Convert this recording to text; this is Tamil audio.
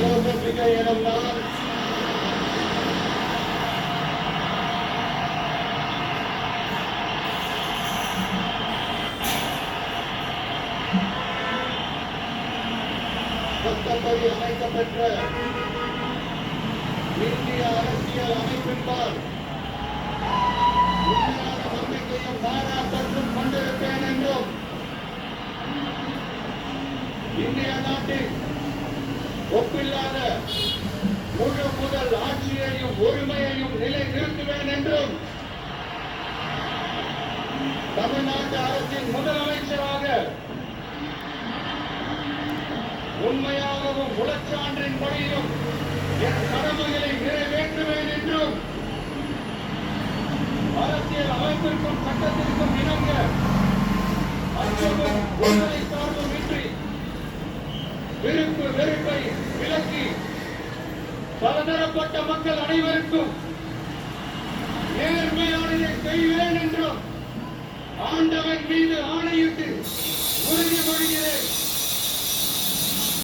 யோசபிகை எனும் நான் சட்டப்படி அமைக்கப்பெற்ற இந்திய அரசியல் அமைப்பின்பால் உண்மையான நம்பிக்கையும் பாராட்டலும் கொண்டிருப்பேன் என்றும் இந்திய நாட்டின் ஒப்பில்லாத முழு முதல் ஆட்சியையும் உரிமையையும் நிலை நிறுத்துவேன் என்றும் தமிழ்நாட்டு அரசின் முதலமைச்சராக உண்மையாகவும் உளச்சான்றின் படியும் என் கடமைகளை நிறைவேற்றுவேன் என்றும் அரசியல் அமைப்பிற்கும் சட்டத்திற்கும் இணங்க அச்சமும் உண்மை சார்பும் இன்றி விருப்பு வெறுப்பை விலக்கி பலதரப்பட்ட மக்கள் அனைவருக்கும் நேர்மையானதை செய்வேன் என்றும் ஆண்டவன் மீது ஆணையிட்டு உறுதிமொழிகிறேன்.